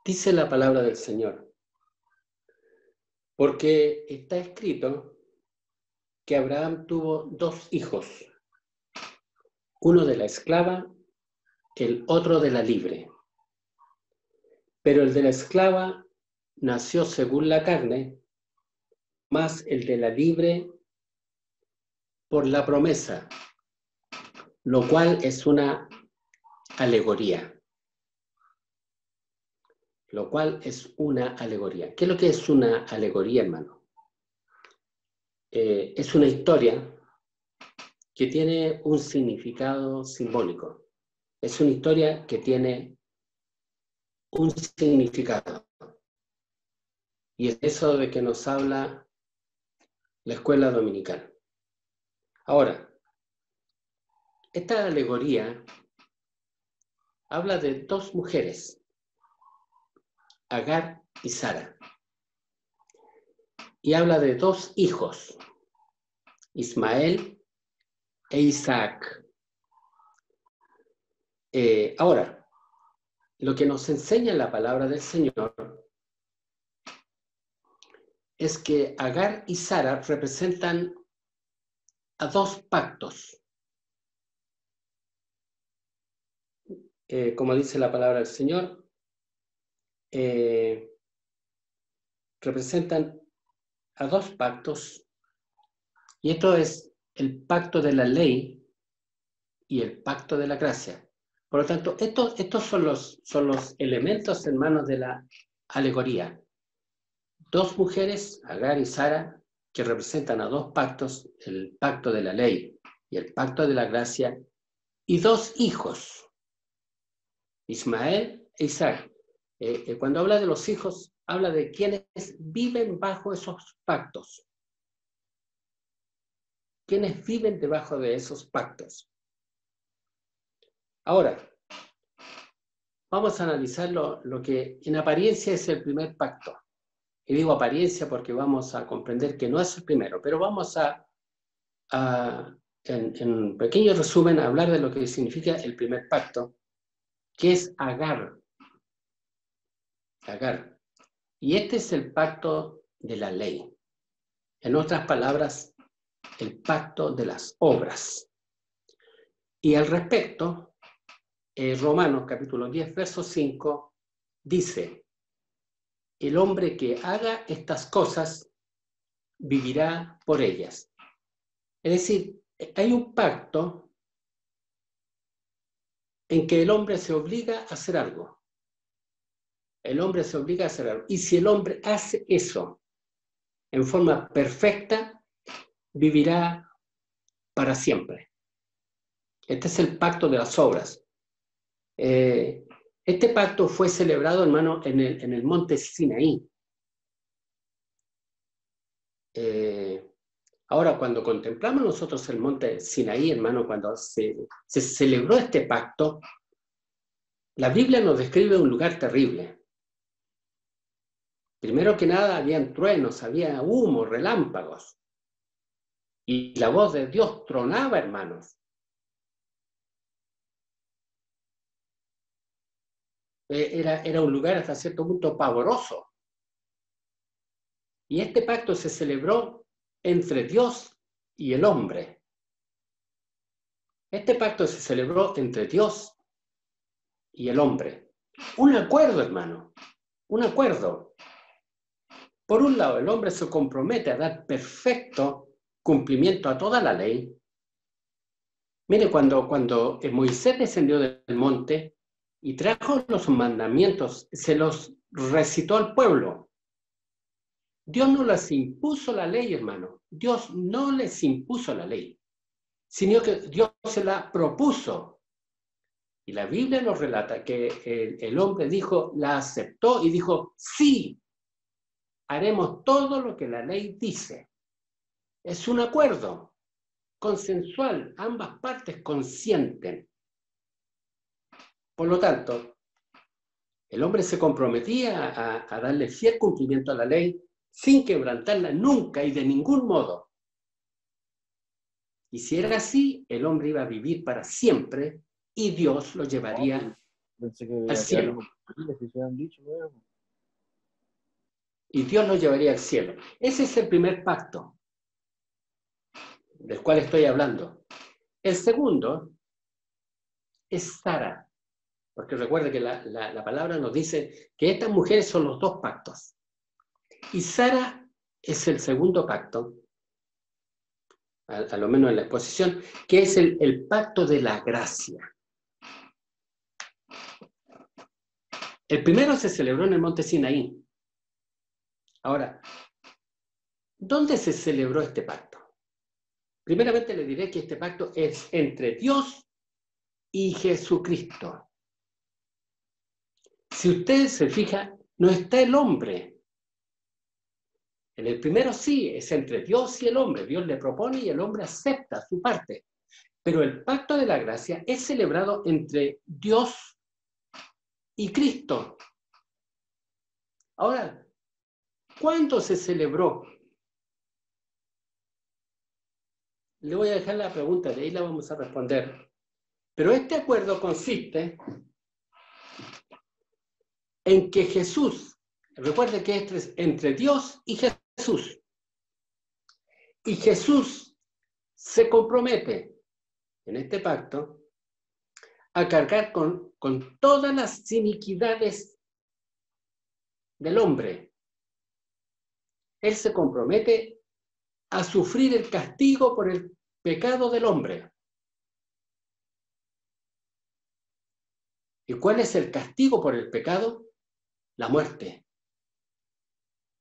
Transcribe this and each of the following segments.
Dice la palabra del Señor, porque está escrito que Abraham tuvo 2 hijos, uno de la esclava, el otro de la libre. Pero el de la esclava nació según la carne, más el de la libre por la promesa, lo cual es una alegoría. Lo cual es una alegoría. ¿Qué es lo que es una alegoría, hermano? Es una historia que tiene un significado simbólico. Es una historia que tiene un significado. Y es eso de que nos habla la escuela dominical. Ahora, esta alegoría habla de 2 mujeres, Agar y Sara. Y habla de 2 hijos, Ismael e Isaac. Ahora, lo que nos enseña la palabra del Señor es que Agar y Sara representan a 2 pactos. Como dice la palabra del Señor, representan a 2 pactos, y esto es el pacto de la ley y el pacto de la gracia. Por lo tanto, estos son los elementos, hermanos, de la alegoría. 2 mujeres, Agar y Sara, que representan a 2 pactos, el pacto de la ley y el pacto de la gracia, y 2 hijos, Ismael e Isaac. Cuando habla de los hijos, habla de quienes viven bajo esos pactos. Quienes viven debajo de esos pactos. Ahora, vamos a analizar lo que en apariencia es el primer pacto. Y digo apariencia porque vamos a comprender que no es el primero, pero vamos en un pequeño resumen, a hablar de lo que significa el primer pacto, que es Agar. Agar. Y este es el pacto de la ley. En otras palabras, el pacto de las obras. Y al respecto, Romanos capítulo 10, verso 5, dice: el hombre que haga estas cosas vivirá por ellas. Es decir, hay un pacto en que el hombre se obliga a hacer algo. El hombre se obliga a hacer algo. Y si el hombre hace eso en forma perfecta, vivirá para siempre. Este es el pacto de las obras. Este pacto fue celebrado, hermano, en el monte Sinaí. Ahora, cuando contemplamos nosotros el monte Sinaí, hermano, cuando se celebró este pacto, la Biblia nos describe un lugar terrible. Primero que nada, habían truenos, había humo, relámpagos. Y la voz de Dios tronaba, hermanos. Era un lugar hasta cierto punto pavoroso. Y este pacto se celebró entre Dios y el hombre. Este pacto se celebró entre Dios y el hombre. Un acuerdo, hermano. Un acuerdo. Por un lado, el hombre se compromete a dar perfecto cumplimiento a toda la ley. Mire, cuando Moisés descendió del monte y trajo los mandamientos, se los recitó al pueblo. Dios no les impuso la ley, hermano. Dios no les impuso la ley, sino que Dios se la propuso. Y la Biblia nos relata que el hombre dijo, la aceptó y dijo, sí, haremos todo lo que la ley dice. Es un acuerdo consensual, ambas partes consienten. Por lo tanto, el hombre se comprometía a darle fiel cumplimiento a la ley sin quebrantarla nunca y de ningún modo. Y si era así, el hombre iba a vivir para siempre y Dios lo llevaría Pensé que al iba a quedar cielo. como si se han dicho, ¿no? Y Dios los llevaría al cielo. Ese es el primer pacto del cual estoy hablando. El segundo es Sara, porque recuerde que la palabra nos dice que estas mujeres son los dos pactos. Y Sara es el segundo pacto, a lo menos en la exposición, que es el pacto de la gracia. El primero se celebró en el monte Sinaí. Ahora, ¿dónde se celebró este pacto? Primeramente le diré que este pacto es entre Dios y Jesucristo. Si usted se fija, no está el hombre. En el primero sí, es entre Dios y el hombre. Dios le propone y el hombre acepta su parte. Pero el pacto de la gracia es celebrado entre Dios y Cristo. Ahora, ¿cuándo se celebró? Le voy a dejar la pregunta, de ahí la vamos a responder. Pero este acuerdo consiste en que Jesús, recuerde que esto es entre Dios y Jesús. Y Jesús se compromete en este pacto a cargar con todas las iniquidades del hombre. Él se compromete a sufrir el castigo por el pecado del hombre. ¿Y cuál es el castigo por el pecado? La muerte.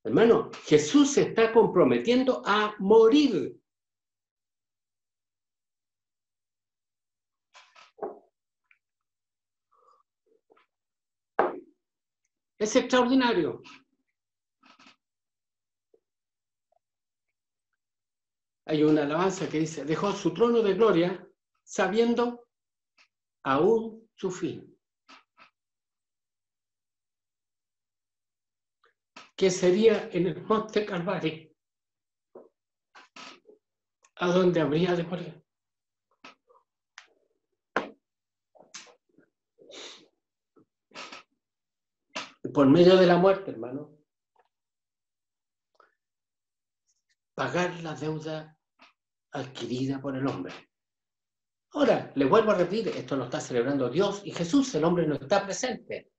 Hermano, Jesús se está comprometiendo a morir. Es extraordinario. Hay una alabanza que dice, dejó su trono de gloria sabiendo aún su fin. Que sería en el monte Calvario, a donde habría de morir. Por medio de la muerte, hermano, pagar la deuda adquirida por el hombre. Ahora, le vuelvo a repetir, esto lo está celebrando Dios y Jesús, el hombre no está presente.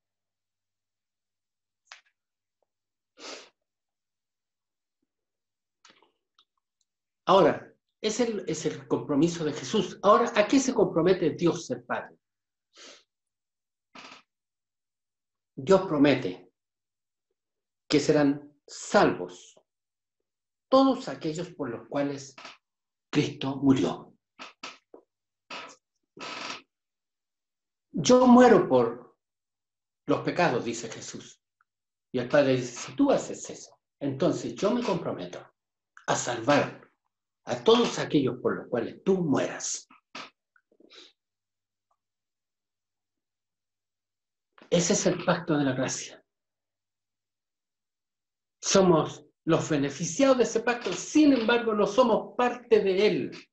Ahora, es el compromiso de Jesús. Ahora, ¿a qué se compromete Dios el Padre? Dios promete que serán salvos todos aquellos por los cuales Cristo murió. Yo muero por los pecados, dice Jesús. Y el Padre dice, si tú haces eso, entonces yo me comprometo a salvar a todos aquellos por los cuales tú mueras. Ese es el pacto de la gracia. Somos los beneficiados de ese pacto, sin embargo no somos parte de él.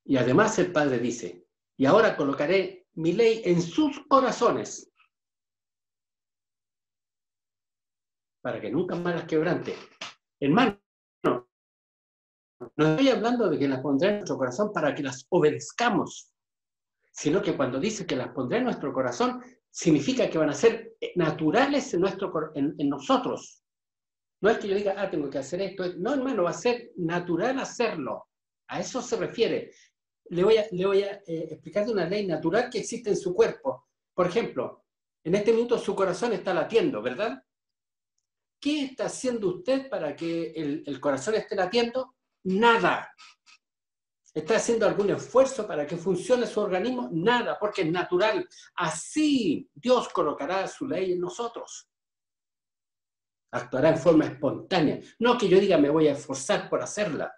Y además el Padre dice, y ahora colocaré mi ley en sus corazones para que nunca más las quebrante. Hermano, no estoy hablando de que las pondré en nuestro corazón para que las obedezcamos, sino que cuando dice que las pondré en nuestro corazón, significa que van a ser naturales en nosotros. No es que yo diga, tengo que hacer esto. No, hermano, va a ser natural hacerlo. A eso se refiere. Le voy a explicar de una ley natural que existe en su cuerpo. Por ejemplo, en este minuto su corazón está latiendo, ¿verdad? ¿Qué está haciendo usted para que el corazón esté latiendo? Nada. ¿Está haciendo algún esfuerzo para que funcione su organismo? Nada, porque es natural. Así Dios colocará su ley en nosotros. Actuará en forma espontánea. No que yo diga me voy a esforzar por hacerla.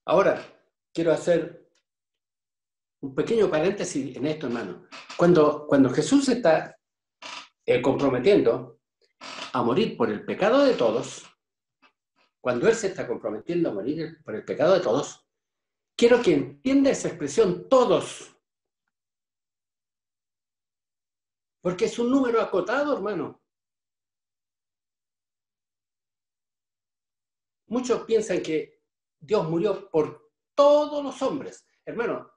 Ahora, quiero hacer un pequeño paréntesis en esto, hermano. Cuando Jesús se está comprometiendo a morir por el pecado de todos, cuando Él se está comprometiendo a morir por el pecado de todos, Quiero que entienda esa expresión todos. Porque es un número acotado, hermano. Muchos piensan que Dios murió por todos los hombres. Hermano,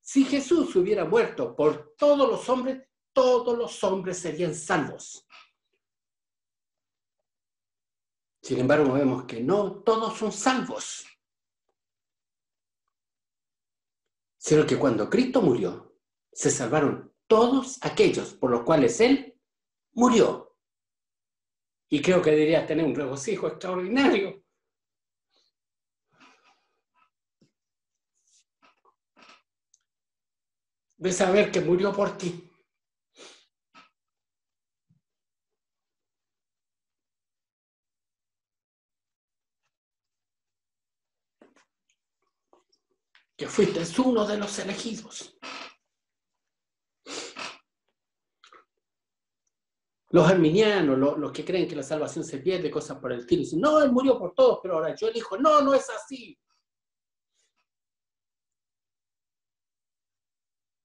si Jesús hubiera muerto por todos los hombres serían salvos. Sin embargo, vemos que no todos son salvos. Sino que cuando Cristo murió, se salvaron todos aquellos por los cuales Él murió. Y creo que deberías tener un regocijo extraordinario. De saber que murió por ti. Que fuiste uno de los elegidos. Los arminianos, los que creen que la salvación se pierde, cosas por el estilo, dicen, no, Él murió por todos, pero ahora yo elijo. No, no es así.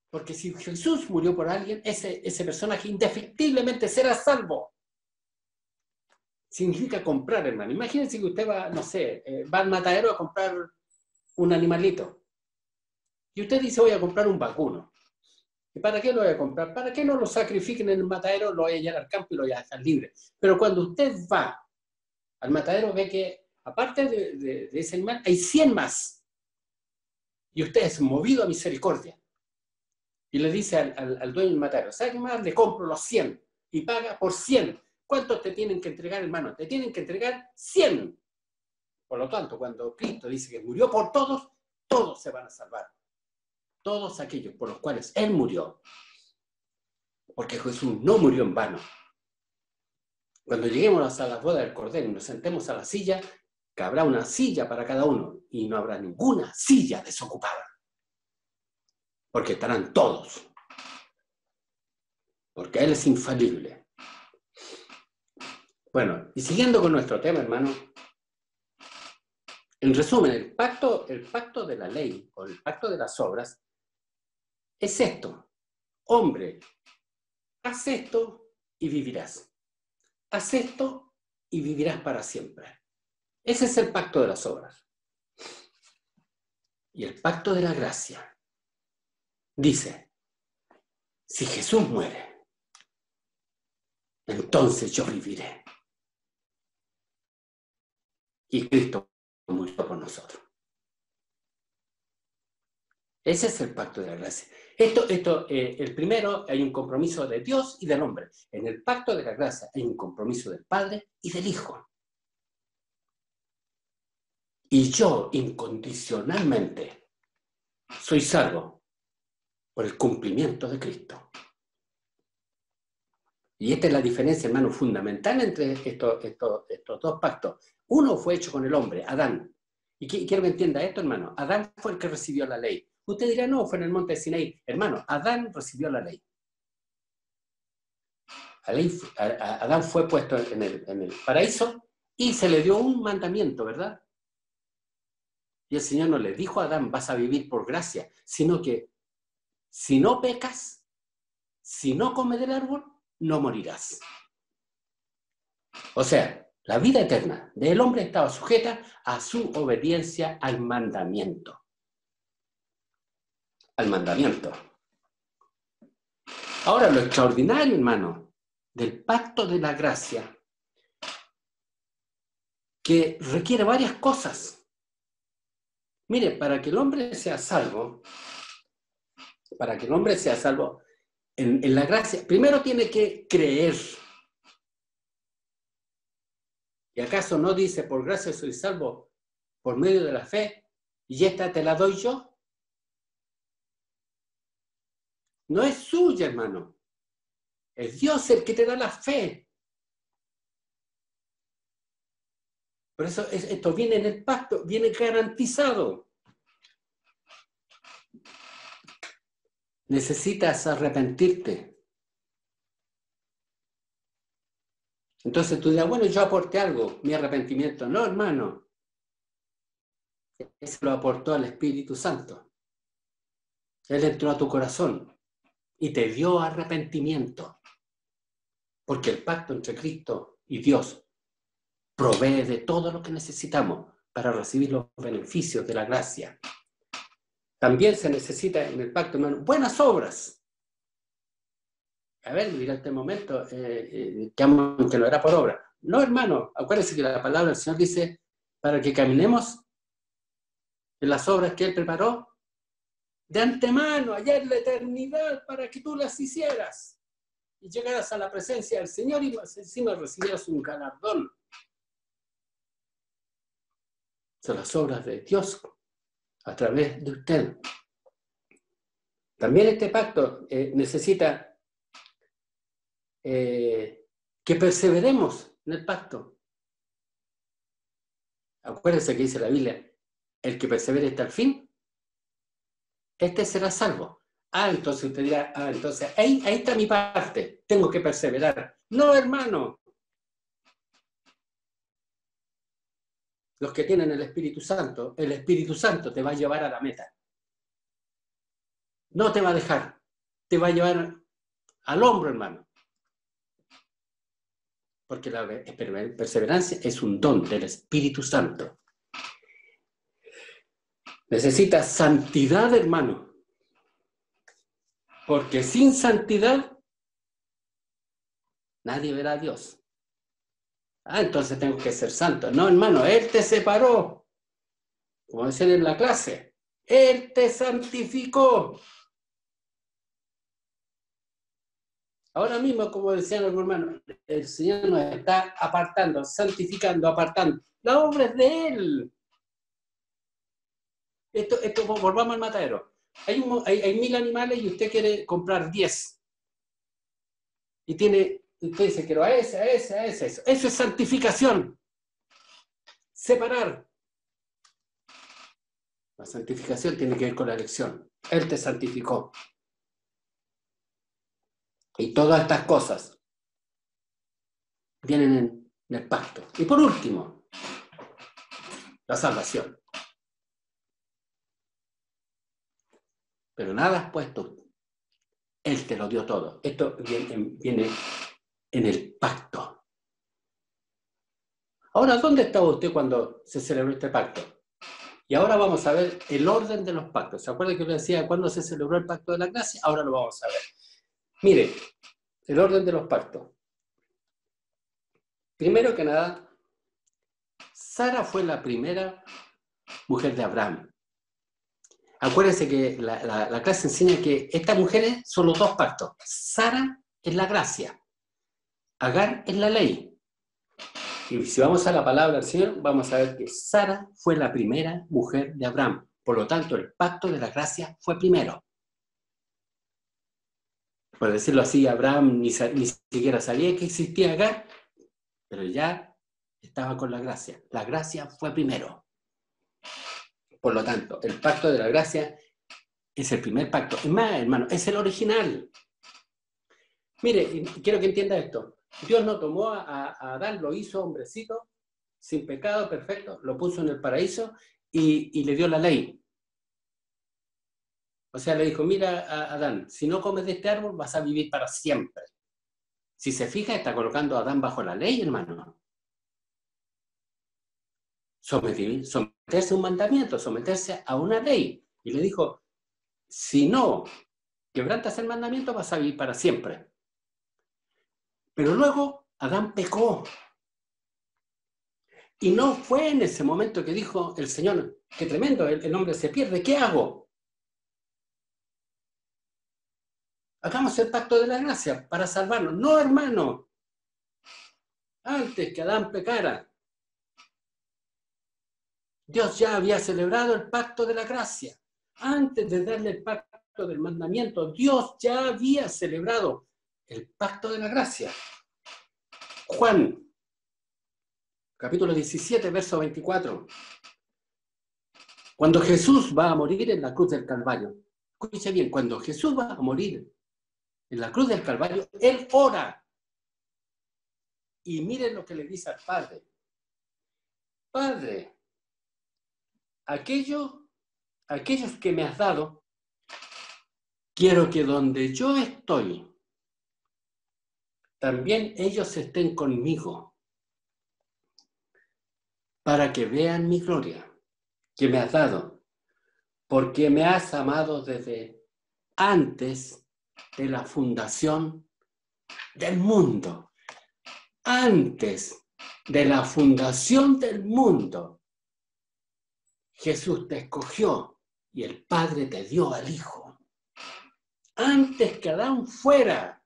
Porque si Jesús murió por alguien, ese personaje indefectiblemente será salvo. Significa comprar, hermano. Imagínense que usted va, no sé, va al matadero a comprar un animalito. Y usted dice, voy a comprar un vacuno. ¿Y para qué lo voy a comprar? ¿Para qué no lo sacrifiquen en el matadero? Lo voy a llevar al campo y lo voy a dejar libre. Pero cuando usted va al matadero, ve que aparte de ese animal, hay 100 más. Y usted es movido a misericordia. Y le dice al dueño del matadero, ¿sabe qué más? Le compro los 100 y paga por 100. ¿Cuántos te tienen que entregar, hermano? Te tienen que entregar 100. Por lo tanto, cuando Cristo dice que murió por todos, todos se van a salvar. Todos aquellos por los cuales Él murió. Porque Jesús no murió en vano. Cuando lleguemos a la boda del Cordero y nos sentemos a la silla, que habrá una silla para cada uno y no habrá ninguna silla desocupada. Porque estarán todos. Porque Él es infalible. Bueno, y siguiendo con nuestro tema, hermano, en resumen, el pacto de la ley o el pacto de las obras es esto. Hombre, haz esto y vivirás. Haz esto y vivirás para siempre. Ese es el pacto de las obras. Y el pacto de la gracia dice, si Jesús muere, entonces yo viviré. Y Cristo murió por nosotros. Ese es el pacto de la gracia. El primero, hay un compromiso de Dios y del hombre. En el pacto de la gracia hay un compromiso del Padre y del Hijo. Y yo, incondicionalmente, soy salvo por el cumplimiento de Cristo. Y esta es la diferencia, hermano, fundamental entre estos dos pactos. Uno fue hecho con el hombre, Adán. Y quiero que entienda esto, hermano. Adán fue el que recibió la ley. Usted dirá, no, fue en el monte de Sinaí. Hermano, Adán recibió la ley. Adán fue puesto en el paraíso y se le dio un mandamiento, ¿verdad? Y el Señor no le dijo a Adán, vas a vivir por gracia, sino que si no pecas, si no comes del árbol, no morirás. O sea, la vida eterna del hombre estaba sujeta a su obediencia al mandamiento. Al mandamiento. Ahora, lo extraordinario, hermano, del pacto de la gracia, que requiere varias cosas. Mire, para que el hombre sea salvo, en la gracia, primero tiene que creer. ¿Y acaso no dice, por gracia soy salvo por medio de la fe, y esta te la doy yo? No es suya, hermano. Es Dios el que te da la fe. Por eso esto viene en el pacto, viene garantizado. Necesitas arrepentirte. Entonces tú dirás, bueno, yo aporté algo, mi arrepentimiento. No, hermano. Eso lo aportó el Espíritu Santo. Él entró a tu corazón y te dio arrepentimiento. Porque el pacto entre Cristo y Dios provee de todo lo que necesitamos para recibir los beneficios de la gracia. También se necesita en el pacto, hermano, buenas obras. A ver, mira este momento, que no era por obra. No, hermano, acuérdense que la palabra del Señor dice, para que caminemos en las obras que Él preparó de antemano, allá en la eternidad, para que tú las hicieras y llegaras a la presencia del Señor y encima recibieras un galardón. Son las obras de Dios a través de usted. También este pacto necesita que perseveremos en el pacto. Acuérdense que dice la Biblia, el que persevere hasta el fin, este será salvo. Entonces usted dirá, entonces ahí está mi parte, tengo que perseverar. No, hermano. Los que tienen el Espíritu Santo te va a llevar a la meta. No te va a dejar, te va a llevar al hombro, hermano. Porque la perseverancia es un don del Espíritu Santo. Necesitas santidad, hermano. Porque sin santidad nadie verá a Dios. Entonces tengo que ser santo. No, hermano, Él te separó. Como decían en la clase, Él te santificó. Ahora mismo, como decían los hermanos, el Señor nos está apartando, santificando, apartando. La obra es de Él. Esto volvamos al matadero. Hay 1000 animales y usted quiere comprar 10. Y usted dice, quiero a ese. Eso es santificación. Separar. La santificación tiene que ver con la elección. Él te santificó. Y todas estas cosas vienen en el pacto. Y por último, la salvación. Pero nada has puesto. Él te lo dio todo. Esto viene en el pacto. Ahora, ¿dónde estaba usted cuando se celebró este pacto? Y ahora vamos a ver el orden de los pactos. ¿Se acuerda que yo le decía cuándo se celebró el pacto de la gracia? Ahora lo vamos a ver. Mire, el orden de los pactos. Primero que nada, Sara fue la primera mujer de Abraham. Acuérdense que la clase enseña que estas mujeres son los dos pactos. Sara es la gracia, Agar es la ley. Y si vamos a la palabra del Señor, vamos a ver que Sara fue la primera mujer de Abraham. Por lo tanto, el pacto de la gracia fue primero. Por decirlo así, Abraham ni siquiera sabía que existía Agar, pero ya estaba con la gracia. La gracia fue primero. Por lo tanto, el pacto de la gracia es el primer pacto. Es más, hermano, es el original. Mire, quiero que entienda esto. Dios no tomó a Adán, lo hizo hombrecito, sin pecado, perfecto, lo puso en el paraíso y le dio la ley. O sea, le dijo, mira, Adán, si no comes de este árbol vas a vivir para siempre. Si se fija, está colocando a Adán bajo la ley, hermano. Someterse a un mandamiento, someterse a una ley. Y le dijo, si no quebrantas el mandamiento vas a vivir para siempre. Pero luego Adán pecó. Y no fue en ese momento que dijo el Señor, qué tremendo, el hombre se pierde, ¿qué hago? Hagamos el pacto de la gracia para salvarnos. No, hermano. Antes que Adán pecara, Dios ya había celebrado el pacto de la gracia. Antes de darle el pacto del mandamiento, Dios ya había celebrado el pacto de la gracia. Juan, capítulo 17, verso 24. Cuando Jesús va a morir en la cruz del Calvario, escuche bien, cuando Jesús va a morir en la cruz del Calvario, Él ora. Y miren lo que le dice al Padre. Padre, aquellos que me has dado, quiero que donde yo estoy, también ellos estén conmigo, para que vean mi gloria que me has dado, porque me has amado desde antes de la fundación del mundo. Antes de la fundación del mundo, Jesús te escogió y el Padre te dio al Hijo. Antes que Adán fuera.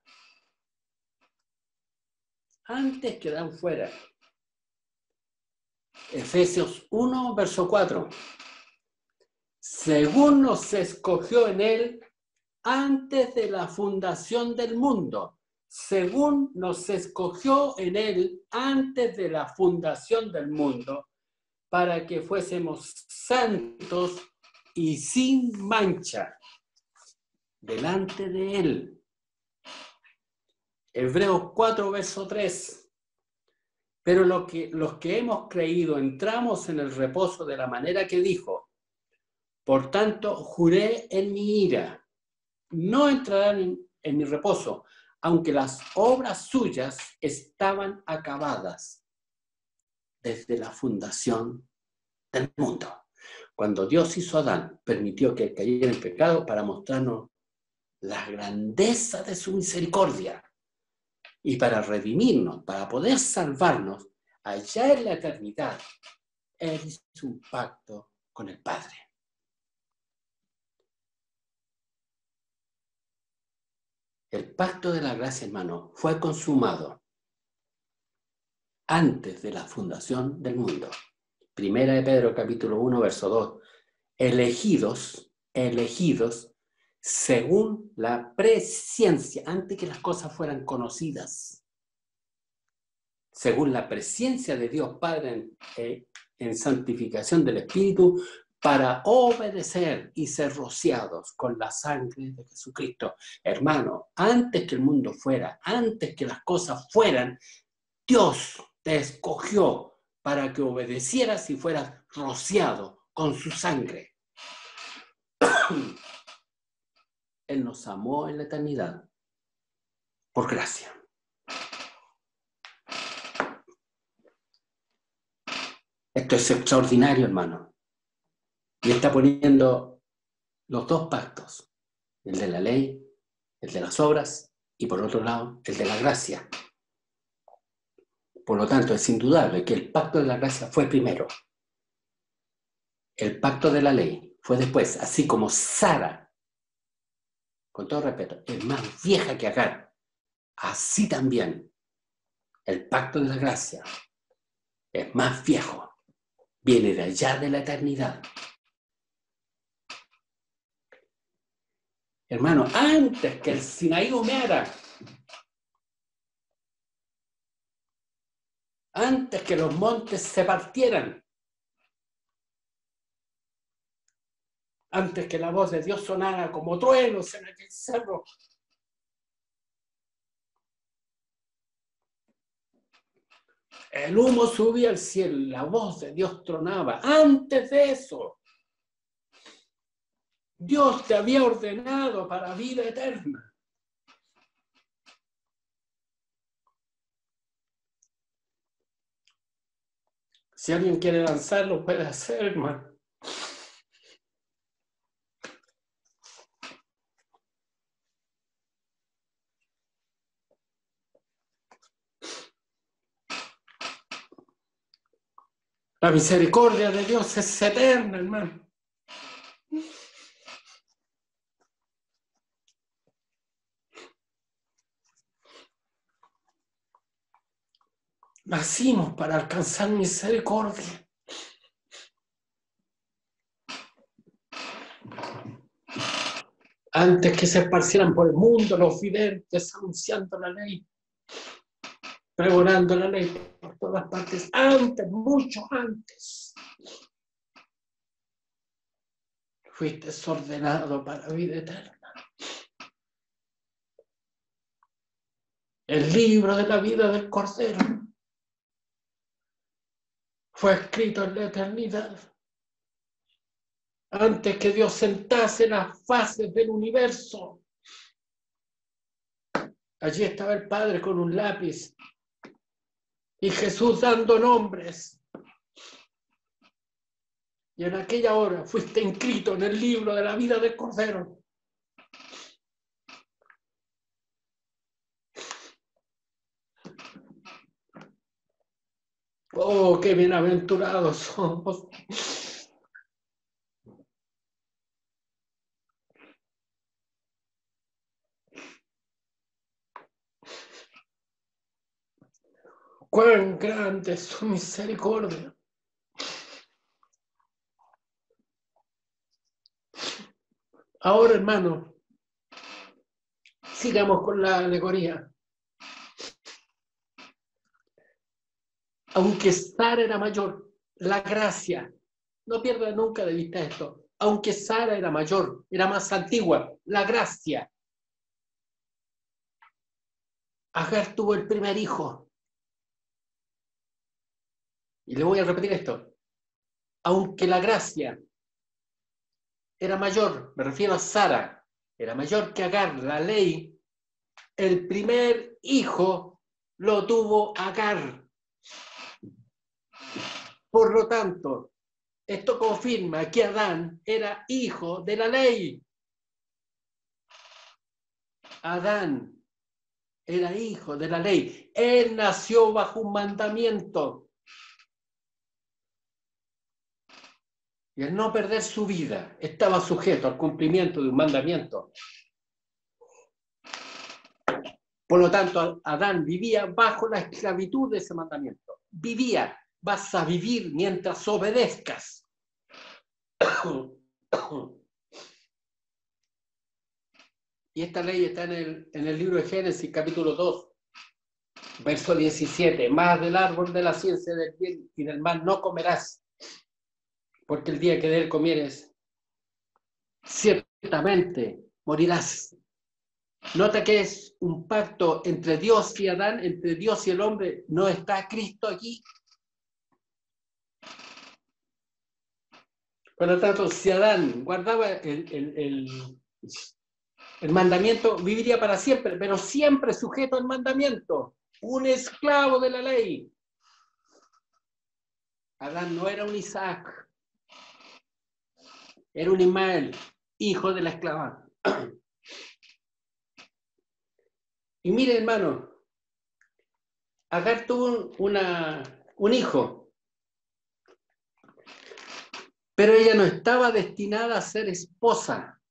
Antes que Adán fuera. Efesios 1, verso 4. Según nos escogió en él antes de la fundación del mundo. Según nos escogió en él antes de la fundación del mundo, para que fuésemos santos y sin mancha delante de él. Hebreos 4, verso 3. Pero los que hemos creído entramos en el reposo de la manera que dijo. Por tanto, juré en mi ira, no entrarán en mi reposo, aunque las obras suyas estaban acabadas desde la fundación del mundo. Cuando Dios hizo a Adán, permitió que cayera en pecado para mostrarnos la grandeza de su misericordia y para redimirnos, para poder salvarnos allá en la eternidad. Él hizo un pacto con el Padre. El pacto de la gracia, hermano, fue consumado antes de la fundación del mundo. Primera de Pedro, capítulo 1, verso 2. Elegidos según la presciencia, antes que las cosas fueran conocidas. Según la presciencia de Dios Padre en santificación del Espíritu, para obedecer y ser rociados con la sangre de Jesucristo. Hermano, antes que el mundo fuera, antes que las cosas fueran, Dios te escogió para que obedecieras y fueras rociado con su sangre. Él nos amó en la eternidad por gracia. Esto es extraordinario, hermano. Y está poniendo los dos pactos, el de la ley, el de las obras, y por otro lado, el de la gracia. Por lo tanto, es indudable que el pacto de la gracia fue primero. El pacto de la ley fue después, así como Sara, con todo respeto, es más vieja que Agar. Así también, el pacto de la gracia es más viejo. Viene de allá de la eternidad. Hermano, antes que el Sinaí humeara, antes que los montes se partieran, antes que la voz de Dios sonara como truenos en aquel cerro, el humo subía al cielo, la voz de Dios tronaba. Antes de eso, Dios te había ordenado para vida eterna. Si alguien quiere lanzarlo, puede hacer, hermano. La misericordia de Dios es eterna, hermano. Nacimos para alcanzar misericordia. Antes que se esparcieran por el mundo los videntes anunciando la ley, pregonando la ley por todas partes, antes, mucho antes, fuiste ordenado para vida eterna. El libro de la vida del Cordero fue escrito en la eternidad. Antes que Dios sentase las fases del universo, allí estaba el Padre con un lápiz y Jesús dando nombres. Y en aquella hora fuiste inscrito en el libro de la vida del Cordero. Oh, qué bienaventurados somos. Cuán grande es su misericordia. Ahora, hermano, sigamos con la alegoría. Aunque Sara era mayor, la gracia, no pierda nunca de vista esto, aunque Sara era mayor, era más antigua, la gracia. Agar tuvo el primer hijo. Y le voy a repetir esto. Aunque la gracia era mayor, me refiero a Sara, era mayor que Agar, la ley, el primer hijo lo tuvo Agar. Por lo tanto, esto confirma que Adán era hijo de la ley. Adán era hijo de la ley. Él nació bajo un mandamiento. Y al no perder su vida, estaba sujeto al cumplimiento de un mandamiento. Por lo tanto, Adán vivía bajo la esclavitud de ese mandamiento. Vivía, vas a vivir mientras obedezcas. Y esta ley está en el libro de Génesis, capítulo 2, verso 17. Más del árbol de la ciencia del bien y del mal no comerás, porque el día que de él comieres, ciertamente morirás. Nota que es un pacto entre Dios y Adán, entre Dios y el hombre. ¿No está Cristo aquí? Por lo tanto, si Adán guardaba el mandamiento, viviría para siempre, pero siempre sujeto al mandamiento. Un esclavo de la ley. Adán no era un Isaac, era un Ismael, hijo de la esclava. Y mire, hermano, Agar tuvo un hijo, pero ella no estaba destinada a ser esposa,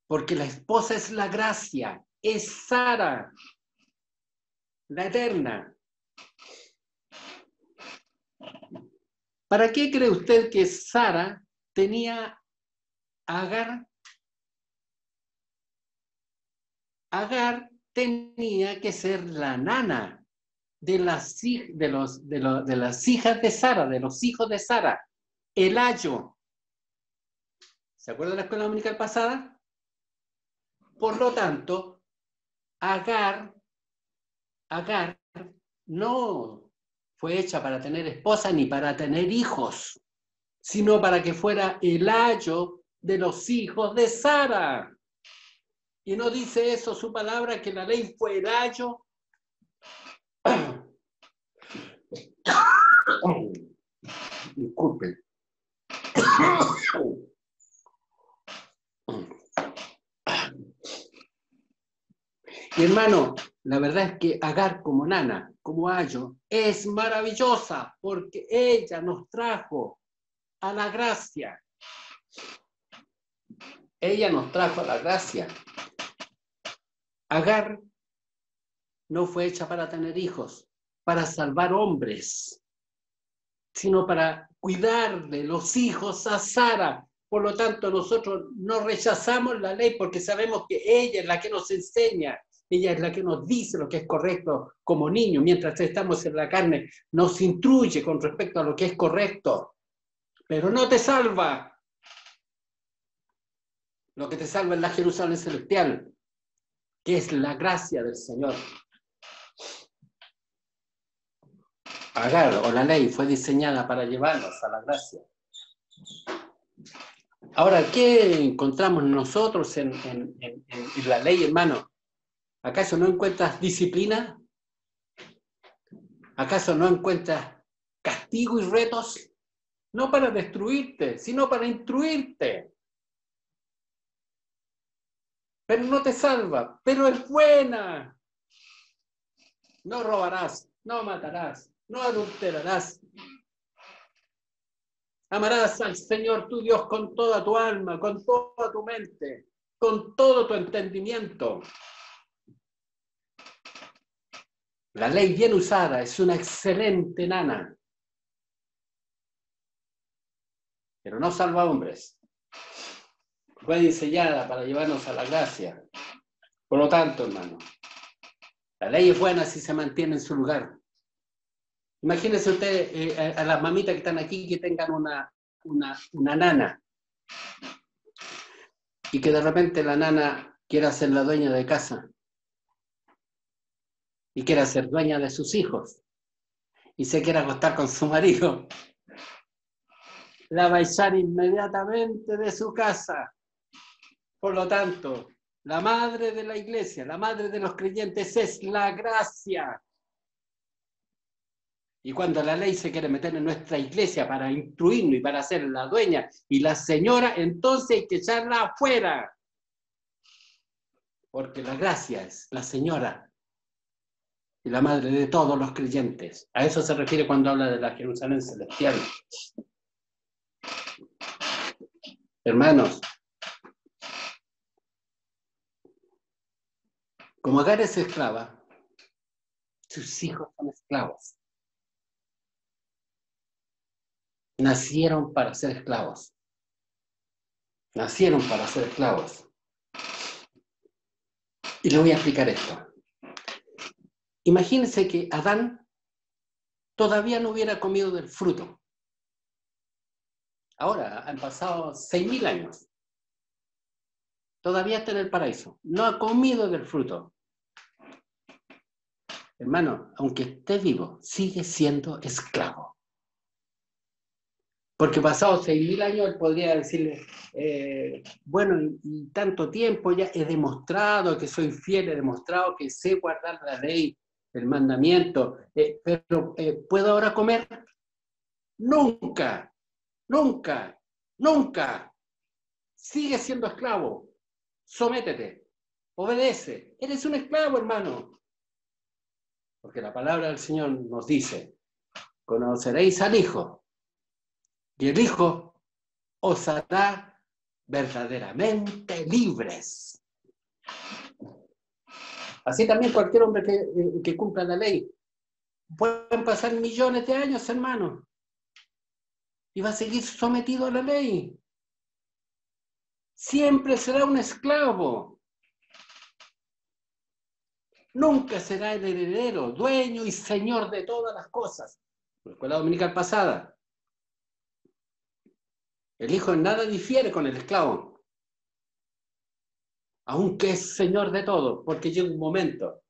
porque la esposa es la gracia, es Sara, la eterna. ¿Para qué cree usted que Sara tenía a Agar? Agar tenía que ser la nana de las hijas de Sara, de los hijos de Sara, el ayo. ¿Se acuerdan de la escuela dominical pasada? Por lo tanto, Agar no fue hecha para tener esposa ni para tener hijos, sino para que fuera el ayo de los hijos de Sara. Y no dice eso su palabra, que la ley fue el ayo. Disculpen. Y hermano, la verdad es que Agar como nana, como ayo, es maravillosa porque ella nos trajo a la gracia. Ella nos trajo a la gracia. Agar no fue hecha para tener hijos, para salvar hombres, sino para cuidar de los hijos a Sara. Por lo tanto, nosotros no rechazamos la ley porque sabemos que ella es la que nos enseña, ella es la que nos dice lo que es correcto como niños. Mientras estamos en la carne, nos instruye con respecto a lo que es correcto, pero no te salva. Lo que te salva es la Jerusalén celestial, que es la gracia del Señor. Agar o la ley fue diseñada para llevarnos a la gracia. Ahora, ¿qué encontramos nosotros en la ley, hermano? ¿Acaso no encuentras disciplina? ¿Acaso no encuentras castigo y retos? No para destruirte, sino para instruirte. Pero no te salva, pero es buena. No robarás, no matarás, no adulterarás. Amarás al Señor tu Dios con toda tu alma, con toda tu mente, con todo tu entendimiento. La ley bien usada es una excelente nana, pero no salva hombres. Fue diseñada para llevarnos a la gracia. Por lo tanto, hermano, la ley es buena si se mantiene en su lugar. Imagínense usted a las mamitas que están aquí que tengan una nana y que de repente la nana quiera ser la dueña de casa y quiera ser dueña de sus hijos y se quiera acostar con su marido. La va a echar inmediatamente de su casa. Por lo tanto, la madre de la iglesia, la madre de los creyentes es la gracia. Y cuando la ley se quiere meter en nuestra iglesia para instruirnos y para ser la dueña y la señora, entonces hay que echarla afuera. Porque la gracia es la señora y la madre de todos los creyentes. A eso se refiere cuando habla de la Jerusalén celestial. Hermanos, como Agar es esclava, sus hijos son esclavos. Nacieron para ser esclavos. Nacieron para ser esclavos. Y le voy a explicar esto. Imagínense que Adán todavía no hubiera comido del fruto. Ahora han pasado 6.000 años. Todavía está en el paraíso. No ha comido del fruto. Hermano, aunque esté vivo, sigue siendo esclavo. Porque pasados 6.000 años él podría decirle, bueno, y tanto tiempo ya he demostrado que soy fiel, he demostrado que sé guardar la ley, el mandamiento, pero ¿puedo ahora comer? Nunca, nunca, nunca. Sigue siendo esclavo. Sométete, obedece. Eres un esclavo, hermano. Porque la palabra del Señor nos dice, conoceréis al Hijo, y el Hijo os hará verdaderamente libres. Así también cualquier hombre que cumpla la ley. Pueden pasar millones de años, hermano, y va a seguir sometido a la ley. Siempre será un esclavo. Nunca será el heredero, dueño y señor de todas las cosas. La escuela dominical pasada. El hijo en nada difiere con el esclavo, aunque es señor de todo, porque llega un momento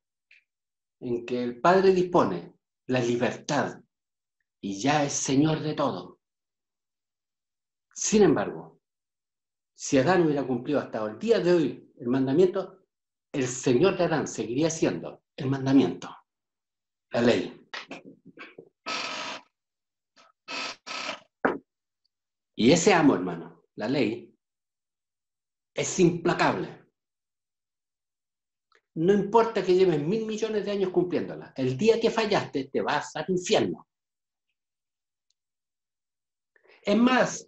en que el padre dispone la libertad y ya es señor de todo. Sin embargo, si Adán hubiera cumplido hasta el día de hoy el mandamiento, el señor de Adán seguiría siendo el mandamiento, la ley. Y ese amo, hermano, la ley, es implacable. No importa que lleves 1.000 millones de años cumpliéndola. El día que fallaste, te vas al infierno. Es más,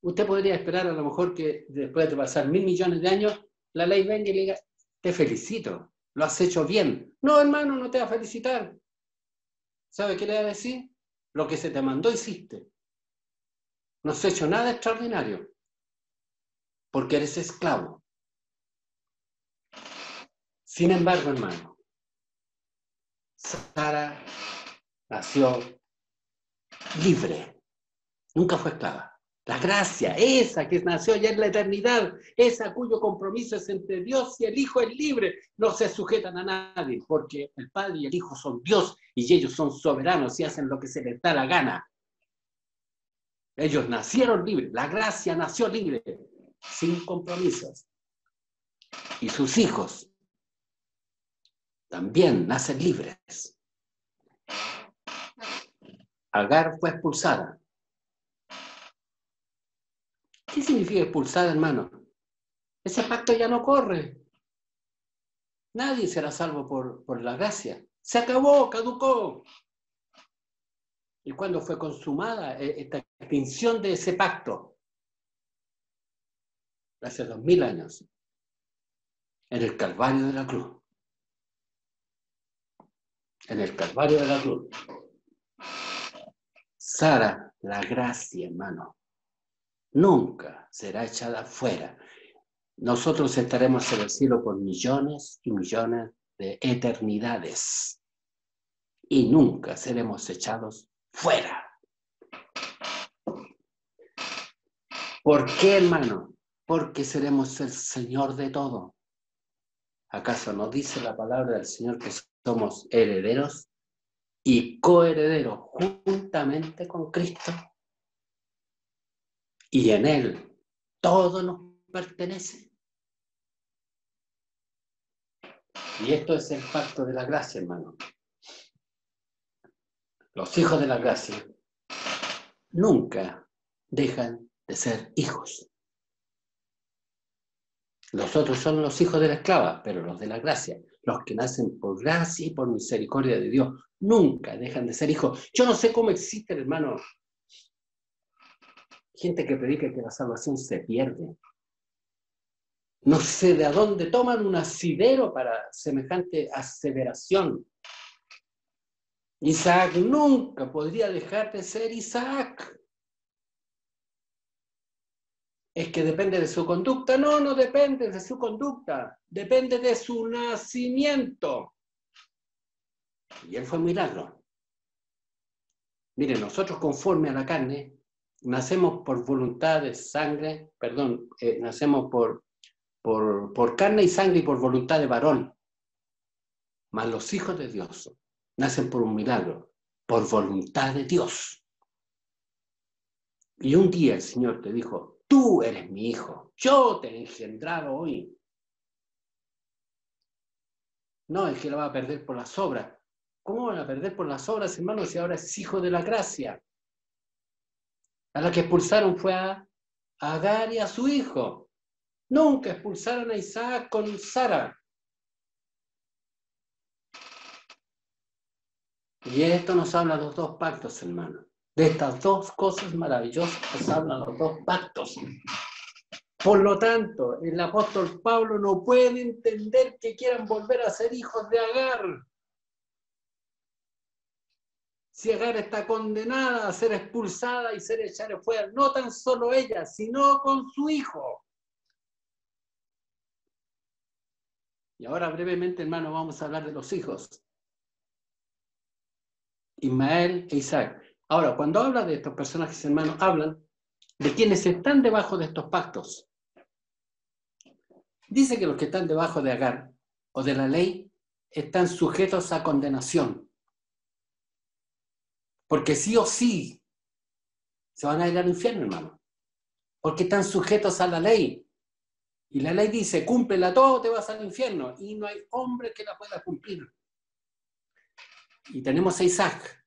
usted podría esperar a lo mejor que después de pasar 1.000 millones de años, la ley venga y le diga, te felicito, lo has hecho bien. No, hermano, no te va a felicitar. ¿Sabe qué le va a decir? Lo que se te mandó hiciste. No has hecho nada extraordinario, porque eres esclavo. Sin embargo, hermano, Sara nació libre, nunca fue esclava. La gracia, esa que nació ya en la eternidad, esa cuyo compromiso es entre Dios y el Hijo es libre, no se sujetan a nadie, porque el Padre y el Hijo son Dios y ellos son soberanos y hacen lo que se les da la gana. Ellos nacieron libres, la gracia nació libre, sin compromisos. Y sus hijos también nacen libres. Agar fue expulsada. ¿Qué significa expulsada, hermano? Ese pacto ya no corre. Nadie será salvo por la gracia. Se acabó, caducó. ¿Y cuándo fue consumada esta extinción de ese pacto? Hace 2000 años. En el Calvario de la Cruz. En el Calvario de la Cruz. Sara, la gracia, hermano, nunca será echada fuera. Nosotros estaremos en el cielo por millones y millones de eternidades. Y nunca seremos echados fuera. ¿Por qué, hermano? Porque seremos el Señor de todo. ¿Acaso no dice la palabra del Señor que somos herederos y coherederos juntamente con Cristo? Y en Él todo nos pertenece. Y esto es el pacto de la gracia, hermano. Los hijos de la gracia nunca dejan de ser hijos. Los otros son los hijos de la esclava, pero los de la gracia, los que nacen por gracia y por misericordia de Dios, nunca dejan de ser hijos. Yo no sé cómo existen, hermano, gente que predica que la salvación se pierde. No sé de dónde toman un asidero para semejante aseveración. Isaac nunca podría dejar de ser Isaac. Es que depende de su conducta. No, no depende de su conducta. Depende de su nacimiento. Y él fue un milagro. Miren, nosotros conforme a la carne, nacemos por voluntad de sangre, nacemos por carne y sangre y por voluntad de varón. Mas los hijos de Dios nacen por un milagro, por voluntad de Dios. Y un día el Señor te dijo, tú eres mi hijo, yo te he engendrado hoy. No, el que lo va a perder por las obras. ¿Cómo van a perder por las obras, hermanos, si ahora es hijo de la gracia? A la que expulsaron fue a Agar y a su hijo. Nunca expulsaron a Isaac con Sara. Y esto nos habla de los dos pactos, hermano. De estas dos cosas maravillosas nos hablan los dos pactos. Por lo tanto, el apóstol Pablo no puede entender que quieran volver a ser hijos de Agar. Si Agar está condenada a ser expulsada y ser echada fuera, no tan solo ella, sino con su hijo. Y ahora brevemente, hermano, vamos a hablar de los hijos. Ismael e Isaac. Ahora, cuando habla de estos personajes, hermanos, hablan de quienes están debajo de estos pactos. Dice que los que están debajo de Agar o de la ley están sujetos a condenación. Porque sí o sí se van a ir al infierno, hermano. Porque están sujetos a la ley. Y la ley dice, cúmplela todo, te vas al infierno. Y no hay hombre que la pueda cumplir. Y tenemos a Isaac.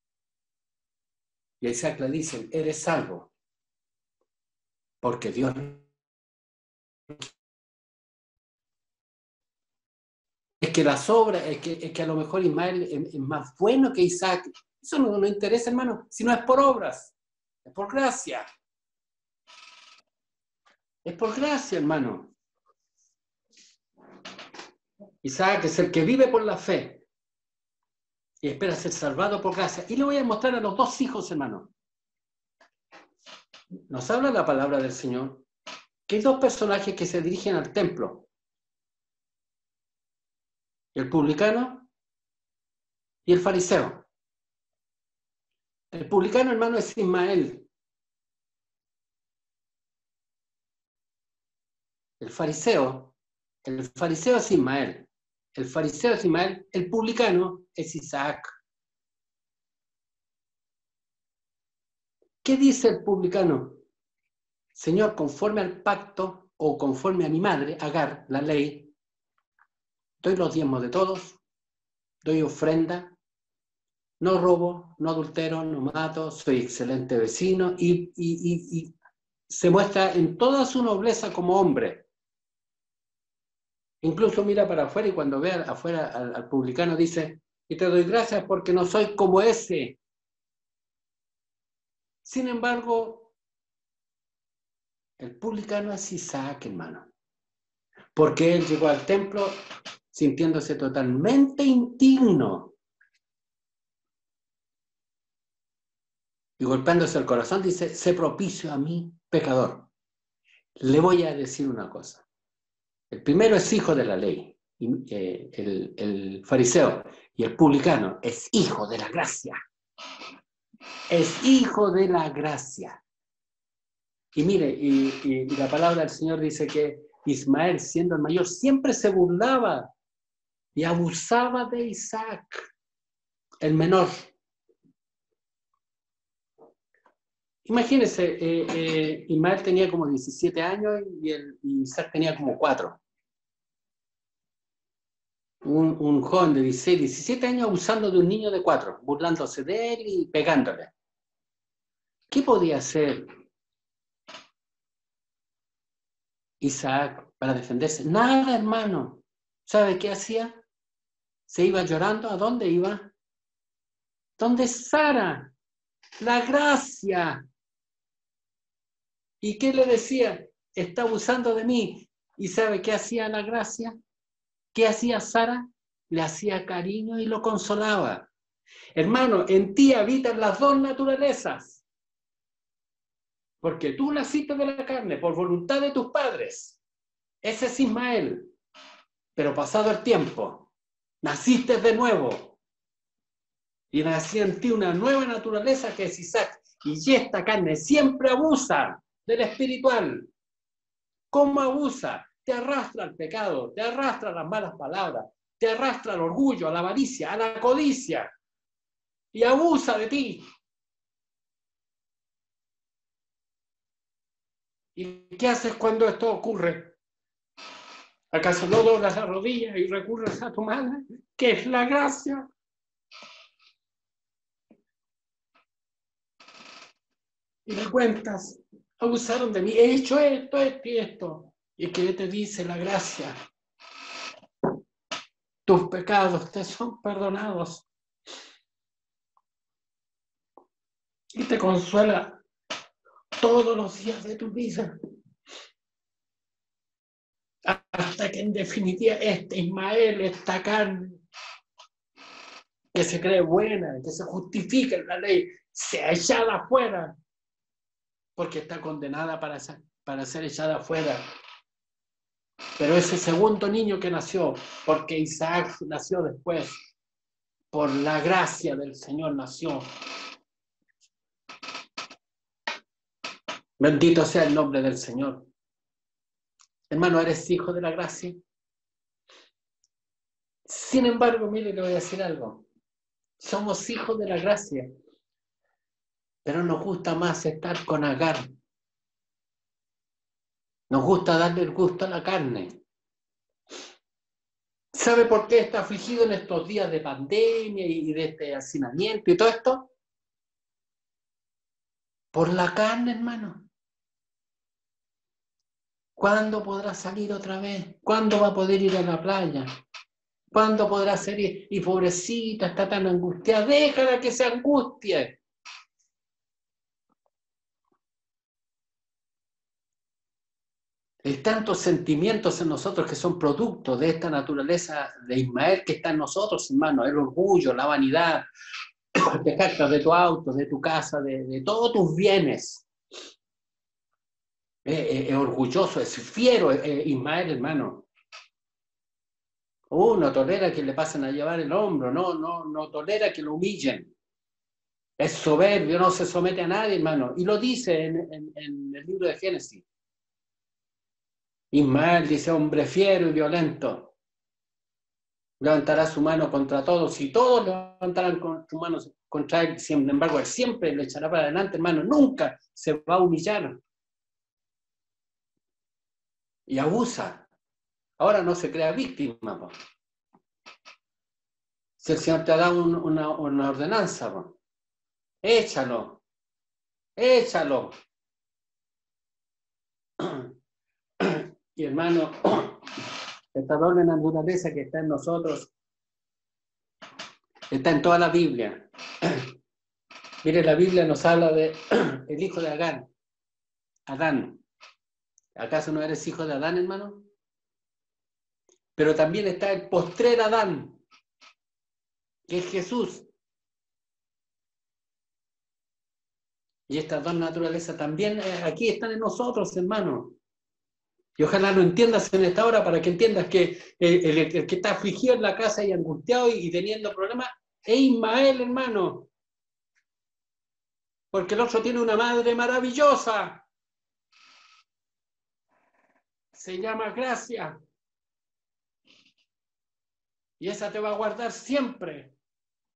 Y a Isaac le dicen, eres salvo. Porque Dios... Es que las obras, es que a lo mejor Ismael es más bueno que Isaac. Eso no nos interesa, hermano, si no es por obras. Es por gracia. Es por gracia, hermano. Isaac es el que vive por la fe y espera ser salvado por gracia. Y le voy a mostrar a los dos hijos, hermano. Nos habla la palabra del Señor que hay dos personajes que se dirigen al templo. El publicano y el fariseo. El publicano, hermano, es Ismael. El fariseo es Ismael. El fariseo es Ismael. El publicano es Isaac. ¿Qué dice el publicano? Señor, conforme al pacto o conforme a mi madre, Agar, la ley, doy los diezmos de todos, doy ofrenda, no robo, no adultero, no mato, soy excelente vecino y se muestra en toda su nobleza como hombre. Incluso mira para afuera y cuando ve afuera al publicano dice, y te doy gracias porque no soy como ese. Sin embargo, el publicano es Isaac, hermano, porque él llegó al templo sintiéndose totalmente indigno y golpeándose el corazón dice, sé propicio a mí, pecador. Le voy a decir una cosa. El primero es hijo de la ley, el fariseo, y el publicano es hijo de la gracia. Es hijo de la gracia. Y mire, y la palabra del Señor dice que Ismael, siendo el mayor, siempre se burlaba y abusaba de Isaac, el menor. Imagínense, Ismael tenía como 17 años y Isaac tenía como 4. Un joven de 16, 17 años abusando de un niño de 4, burlándose de él y pegándole. ¿Qué podía hacer Isaac para defenderse? Nada, hermano. ¿Sabe qué hacía? Se iba llorando. ¿A dónde iba? ¿Dónde Sara? La gracia. ¿Y qué le decía? Está abusando de mí. ¿Y sabe qué hacía la gracia? ¿Qué hacía Sara? Le hacía cariño y lo consolaba. Hermano, en ti habitan las dos naturalezas. Porque tú naciste de la carne por voluntad de tus padres. Ese es Ismael. Pero pasado el tiempo, naciste de nuevo. Y nació en ti una nueva naturaleza que es Isaac. Y esta carne siempre abusa del espiritual. ¿Cómo abusa? Te arrastra al pecado, te arrastra a las malas palabras, te arrastra al orgullo, a la avaricia, a la codicia. Y abusa de ti. ¿Y qué haces cuando esto ocurre? ¿Acaso no doblas la rodilla y recurres a tu madre, que es la gracia? Y le cuentas, abusaron de mí, he hecho esto, esto y esto. ¿Y qué te dice la gracia? Tus pecados te son perdonados. Y te consuela todos los días de tu vida. Hasta que en definitiva este Ismael, esta carne, que se cree buena, que se justifica en la ley, sea echada afuera, porque está condenada para ser echada afuera. Pero ese segundo niño que nació, porque Isaac nació después, por la gracia del Señor nació. Bendito sea el nombre del Señor. Hermano, ¿eres hijo de la gracia? Sin embargo, mire, le voy a decir algo. Somos hijos de la gracia, pero nos gusta más estar con Agar. Nos gusta darle el gusto a la carne. ¿Sabe por qué está afligido en estos días de pandemia y de este hacinamiento y todo esto? Por la carne, hermano. ¿Cuándo podrá salir otra vez? ¿Cuándo va a poder ir a la playa? ¿Cuándo podrá salir? Y pobrecita, está tan angustiada. Déjala que se angustie. Hay tantos sentimientos en nosotros que son producto de esta naturaleza de Ismael que está en nosotros, hermano. El orgullo, la vanidad, te jactas de tu auto, de tu casa, de todos tus bienes. Es orgulloso, es fiero, Ismael, hermano. No tolera que le pasen a llevar el hombro, no tolera que lo humillen. Es soberbio, no se somete a nadie, hermano. Y lo dice en el libro de Génesis. Ismael dice, hombre fiero y violento. Levantará su mano contra todos y todos levantarán su mano contra él. Sin embargo, él siempre lo echará para adelante, hermano. Nunca se va a humillar. Y abusa. Ahora no se crea víctima, po. Si el Señor te ha dado una ordenanza, po, échalo. Échalo. Y hermano, esta doble naturaleza que está en nosotros está en toda la Biblia. Mire, la Biblia nos habla de el hijo de Adán. ¿Acaso no eres hijo de Adán, hermano? Pero también está el postrer Adán, que es Jesús. Y estas dos naturalezas también aquí están en nosotros, hermano. Y ojalá lo entiendas en esta hora para que entiendas que el que está afligido en la casa y angustiado y teniendo problemas es Ismael, hermano. Porque el otro tiene una madre maravillosa. Se llama Gracia. Y esa te va a guardar siempre.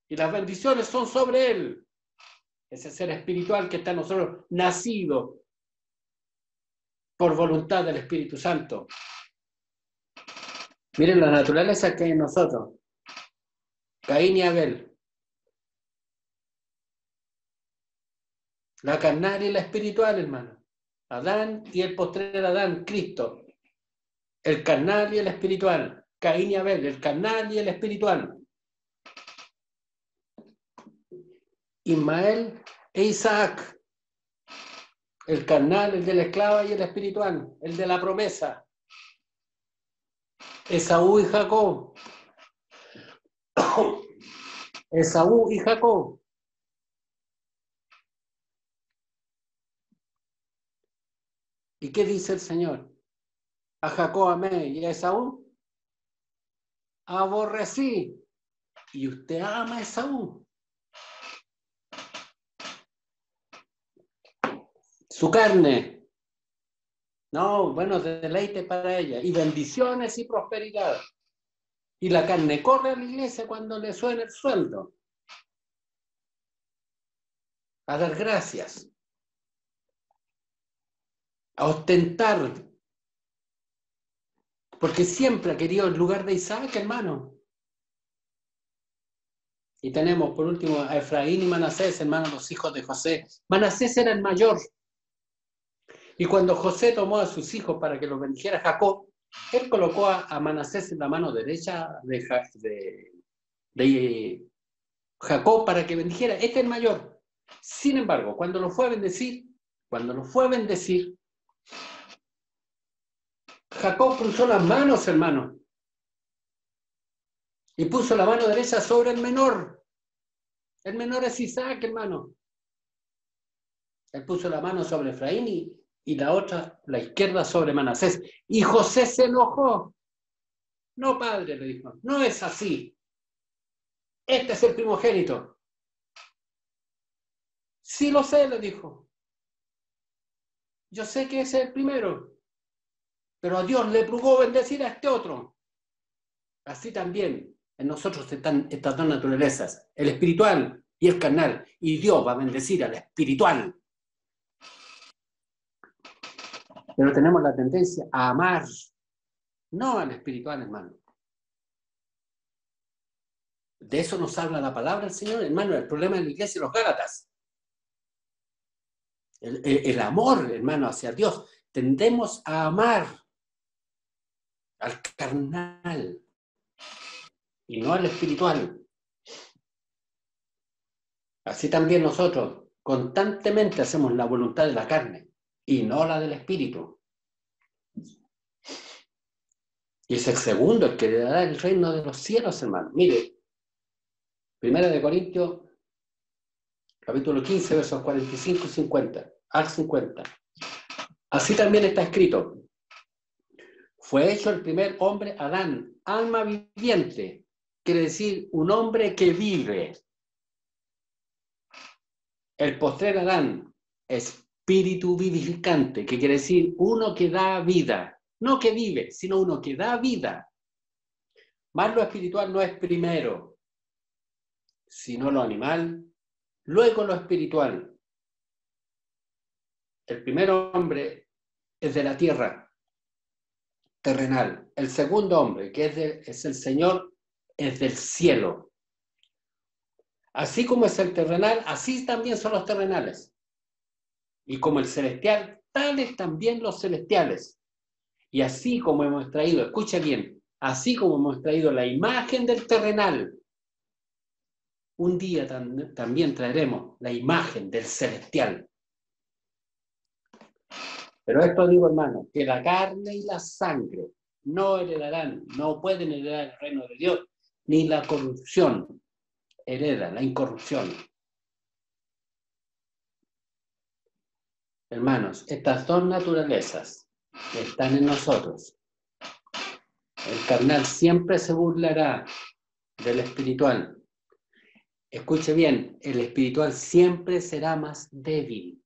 Y las bendiciones son sobre él. Ese ser espiritual que está en nosotros, nacido por voluntad del Espíritu Santo. Miren la naturaleza que hay en nosotros. Caín y Abel. La carnal y la espiritual, hermano. Adán y el postrer Adán, Cristo. El carnal y el espiritual. Caín y Abel, el carnal y el espiritual. Ismael e Isaac. El carnal, el de la esclava y el espiritual. El de la promesa. Esaú y Jacob. Esaú y Jacob. ¿Y qué dice el Señor? A Jacob amé y a Esaú aborrecí. Y usted ama a Esaú. Su carne. No, bueno, deleite para ella. Y bendiciones y prosperidad. Y la carne corre a la iglesia cuando le suena el sueldo. A dar gracias. A ostentar. Porque siempre ha querido el lugar de Isaac, hermano. Y tenemos por último a Efraín y Manasés, hermanos, los hijos de José. Manasés era el mayor. Y cuando José tomó a sus hijos para que los bendijera Jacob, él colocó a Manasés en la mano derecha de Jacob para que bendijera. Este es el mayor. Sin embargo, cuando lo fue a bendecir, Jacob cruzó las manos, hermano, y puso la mano derecha sobre el menor. El menor es Isaac, hermano. Él puso la mano sobre Efraín y la otra, la izquierda, sobre Manasés. Y José se enojó. No, padre, le dijo, no es así. Este es el primogénito. Sí lo sé, le dijo. Yo sé que ese es el primero. Pero a Dios le plugó bendecir a este otro. Así también en nosotros están estas dos naturalezas, el espiritual y el carnal. Y Dios va a bendecir al espiritual. Pero tenemos la tendencia a amar, no al espiritual, hermano. De eso nos habla la palabra del Señor, hermano, el problema de la iglesia de los Gálatas. El amor, hermano, hacia Dios. Tendemos a amar al carnal y no al espiritual. Así también nosotros constantemente hacemos la voluntad de la carne y no la del espíritu. Y es el segundo el que le dará el reino de los cielos, hermano. Mire, 1 Corintios, capítulo 15, versos 45 y 50, al 50. Así también está escrito. Fue hecho el primer hombre, Adán, alma viviente, quiere decir un hombre que vive. El postrer Adán, espíritu vivificante, que quiere decir uno que da vida. No que vive, sino uno que da vida. Más lo espiritual no es primero, sino lo animal Luego lo espiritual. El primer hombre es de la tierra, terrenal. El segundo hombre, que es el Señor, es del cielo. Así como es el terrenal, así también son los terrenales. Y como el celestial, tales también los celestiales. Y así como hemos traído, escucha bien, así como hemos traído la imagen del terrenal, un día también traeremos la imagen del celestial. Pero esto digo, hermano, que la carne y la sangre no heredarán, no pueden heredar el reino de Dios, ni la corrupción hereda, la incorrupción. Hermanos, estas dos naturalezas están en nosotros. El carnal siempre se burlará del espiritual. Escuche bien, el espiritual siempre será más débil.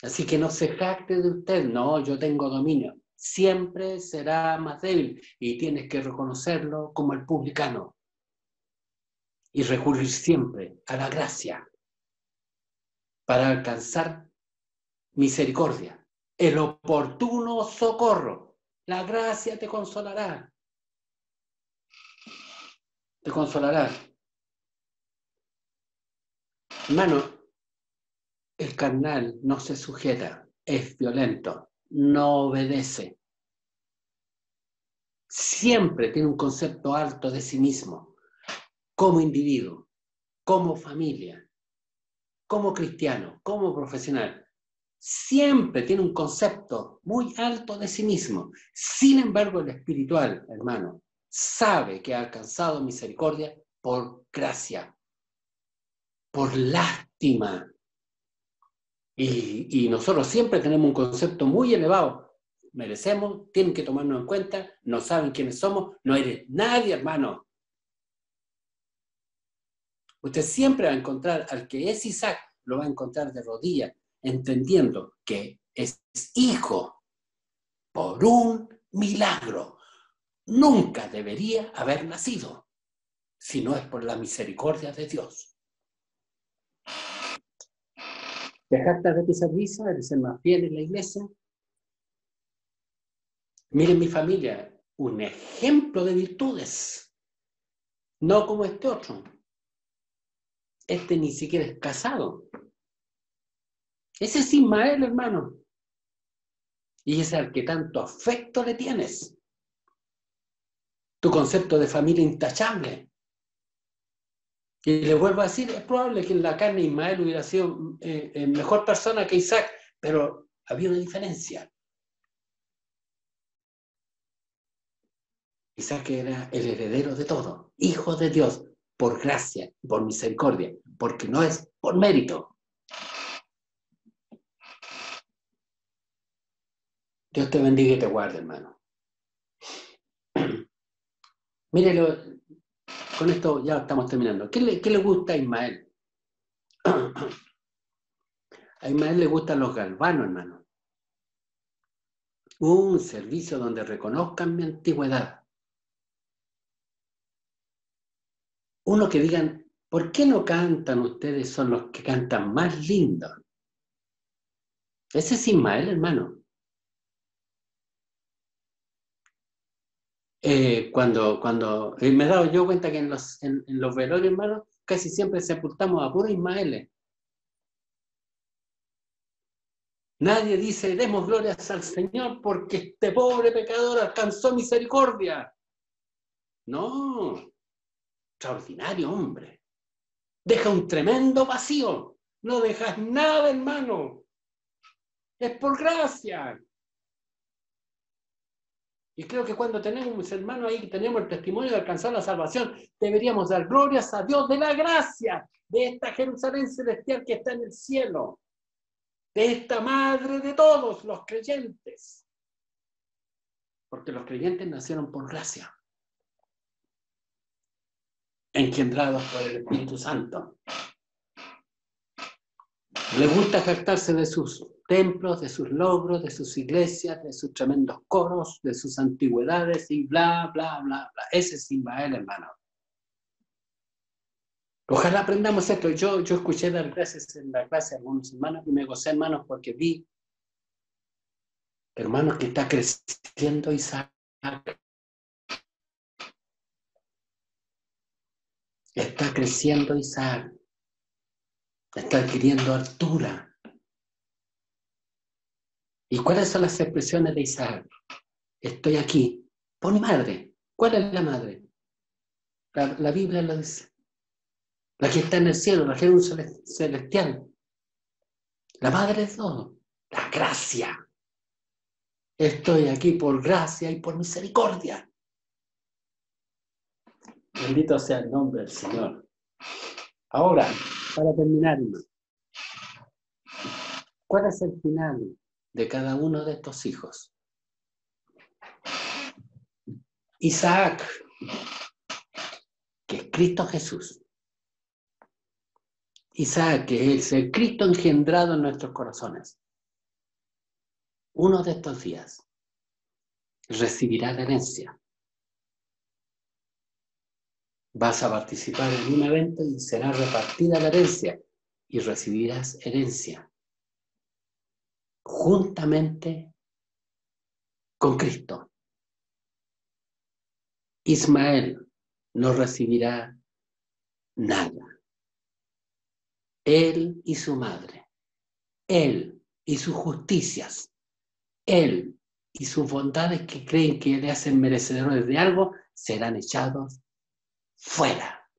Así que no se jacte de usted, no, yo tengo dominio. Siempre será más débil y tienes que reconocerlo como el publicano y recurrir siempre a la gracia para alcanzar misericordia, el oportuno socorro. La gracia te consolará. Te consolará. Hermano, el carnal no se sujeta, es violento, no obedece. Siempre tiene un concepto alto de sí mismo, como individuo, como familia, como cristiano, como profesional. Siempre tiene un concepto muy alto de sí mismo. Sin embargo, el espiritual, hermano, sabe que ha alcanzado misericordia por gracia, por lástima. Y nosotros siempre tenemos un concepto muy elevado. Merecemos, tienen que tomarnos en cuenta, no saben quiénes somos, no eres nadie, hermano. Usted siempre va a encontrar al que es Isaac, lo va a encontrar de rodillas, entendiendo que es hijo por un milagro. Nunca debería haber nacido, si no es por la misericordia de Dios. ¿Te jactas de tu servicio? ¿Eres el más fiel en la iglesia? Miren mi familia, un ejemplo de virtudes, no como este otro. Este ni siquiera es casado. Ese es Ismael, hermano. Y ese al que tanto afecto le tienes. Tu concepto de familia intachable. Y le vuelvo a decir, es probable que en la carne Ismael hubiera sido mejor persona que Isaac, pero había una diferencia. Isaac era el heredero de todo, hijo de Dios, por gracia, por misericordia, porque no es por mérito. Dios te bendiga y te guarde, hermano. Mírelo, con esto ya estamos terminando. ¿Qué le gusta a Ismael? A Ismael le gustan los galvanos, hermano. Un servicio donde reconozcan mi antigüedad. Uno que digan, ¿por qué no cantan ustedes? Son los que cantan más lindo. Ese es Ismael, hermano. Cuando me he dado yo cuenta que en los velorios, hermano, casi siempre sepultamos a puros Ismaeles. Nadie dice, demos glorias al Señor porque este pobre pecador alcanzó misericordia. No, extraordinario hombre. Deja un tremendo vacío. No dejas nada, hermano. Es por gracia. Y creo que cuando tenemos, hermano, ahí tenemos el testimonio de alcanzar la salvación, deberíamos dar glorias a Dios de la gracia, de esta Jerusalén celestial que está en el cielo, de esta madre de todos los creyentes. Porque los creyentes nacieron por gracia, engendrados por el Espíritu Santo. Le gusta jactarse de sus templos, de sus logros, de sus iglesias, de sus tremendos coros, de sus antigüedades y bla, bla, bla, bla. Ese es Ismael, hermano. Ojalá aprendamos esto. Yo escuché dar clases en la clase a algunos hermanos y me gocé, hermanos, porque vi, hermanos, que está creciendo Isaac. Está creciendo Isaac. Está adquiriendo altura. ¿Y cuáles son las expresiones de Isaac? Estoy aquí por mi madre. ¿Cuál es la madre? La Biblia lo dice. La que está en el cielo, la Jerusalén celestial. La madre de todo. La gracia. Estoy aquí por gracia y por misericordia. Bendito sea el nombre del Señor. Ahora, para terminar, ¿cuál es el final de cada uno de estos hijos? Isaac, que es Cristo Jesús. Isaac, que es el Cristo engendrado en nuestros corazones. Uno de estos días recibirá la herencia. Vas a participar en un evento y será repartida la herencia y recibirás herencia juntamente con Cristo. Ismael no recibirá nada. Él y su madre, él y sus justicias, él y sus bondades que creen que le hacen merecedores de algo, serán echados fuera.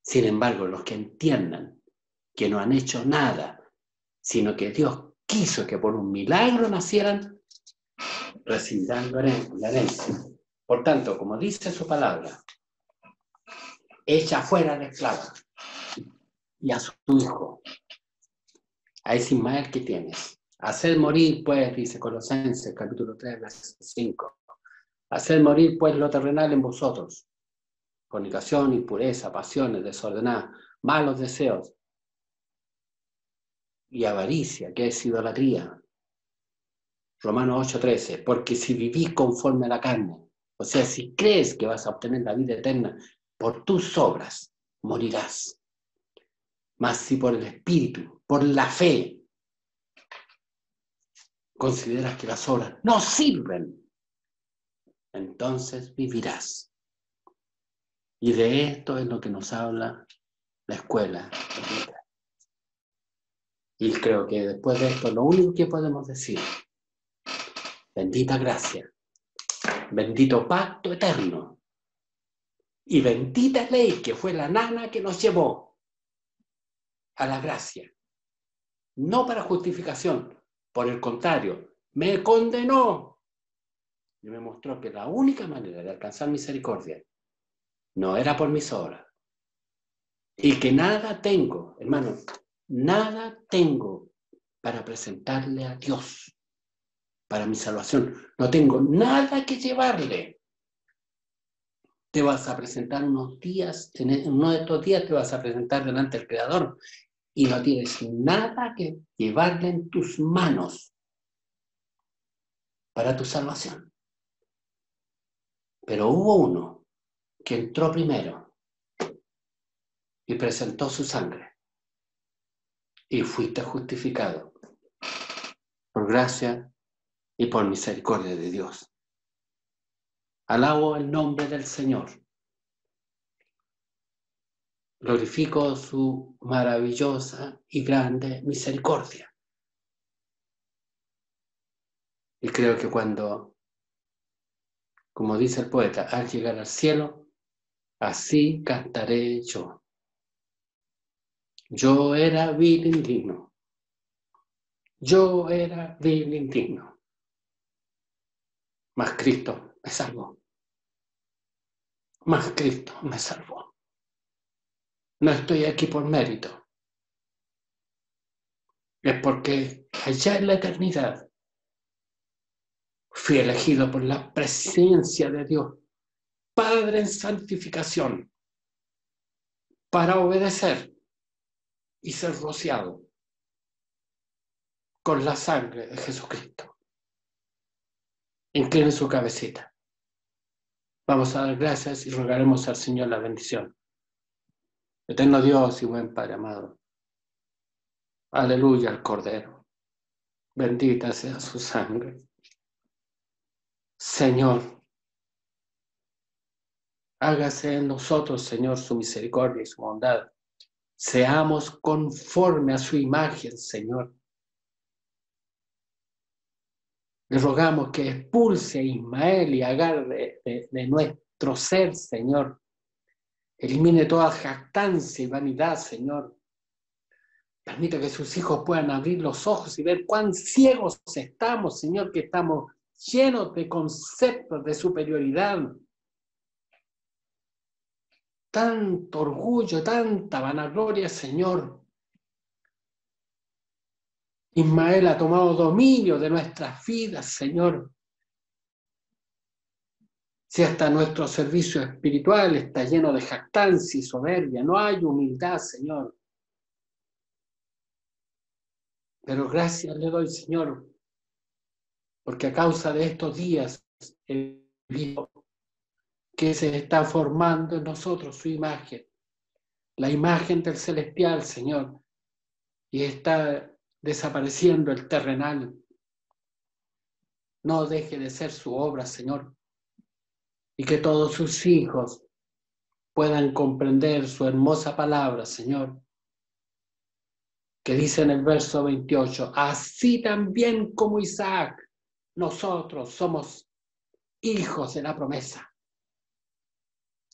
Sin embargo, los que entiendan que no han hecho nada, sino que Dios quiso que por un milagro nacieran, recibirán la herencia. Por tanto, como dice su palabra, echa fuera al esclavo y a su hijo, a ese Ismael que tienes. Haced morir, pues, dice Colosenses, capítulo 3, versículo 5. Haced morir, pues, lo terrenal en vosotros. Fornicación, impureza, pasiones desordenadas, malos deseos y avaricia, que es idolatría. Romanos 8:13. Porque si vivís conforme a la carne, o sea, si crees que vas a obtener la vida eterna por tus obras, morirás. Mas si por el Espíritu, por la fe, consideras que las obras no sirven, entonces vivirás. Y de esto es lo que nos habla la escuela. Y creo que después de esto lo único que podemos decir, bendita gracia, bendito pacto eterno y bendita ley que fue la nana que nos llevó a la gracia. No para justificación, por el contrario, me condenó y me mostró que la única manera de alcanzar misericordia no era por mis obras. Y que nada tengo, hermanos, nada tengo para presentarle a Dios para mi salvación. No tengo nada que llevarle. Te vas a presentar unos días, en uno de estos días te vas a presentar delante del Creador y no tienes nada que llevarle en tus manos para tu salvación. Pero hubo uno que entró primero y presentó su sangre y fuiste justificado por gracia y por misericordia de Dios. Alabo el nombre del Señor. Glorifico su maravillosa y grande misericordia. Y creo que cuando, como dice el poeta, al llegar al cielo, así cantaré yo. Yo era vil e indigno. Yo era vil e indigno. Mas Cristo me salvó. Mas Cristo me salvó. No estoy aquí por mérito. Es porque allá en la eternidad fui elegido por la presencia de Dios, Padre en santificación, para obedecer y ser rociado con la sangre de Jesucristo. Incline su cabecita. Vamos a dar gracias y rogaremos al Señor la bendición. Eterno Dios y buen Padre amado. Aleluya al Cordero. Bendita sea su sangre. Señor, hágase en nosotros, Señor, su misericordia y su bondad. Seamos conforme a su imagen, Señor. Le rogamos que expulse a Ismael y a Agar de nuestro ser, Señor. Elimine toda jactancia y vanidad, Señor. Permita que sus hijos puedan abrir los ojos y ver cuán ciegos estamos, Señor, que estamos llenos de conceptos de superioridad. Tanto orgullo, tanta vanagloria, Señor. Ismael ha tomado dominio de nuestras vidas, Señor. Si hasta nuestro servicio espiritual está lleno de jactancia y soberbia, no hay humildad, Señor. Pero gracias le doy, Señor, porque a causa de estos días he visto que se está formando en nosotros su imagen, la imagen del celestial, Señor, y está desapareciendo el terrenal. No deje de ser su obra, Señor, y que todos sus hijos puedan comprender su hermosa palabra, Señor, que dice en el verso 28, así también como Isaac, nosotros somos hijos de la promesa.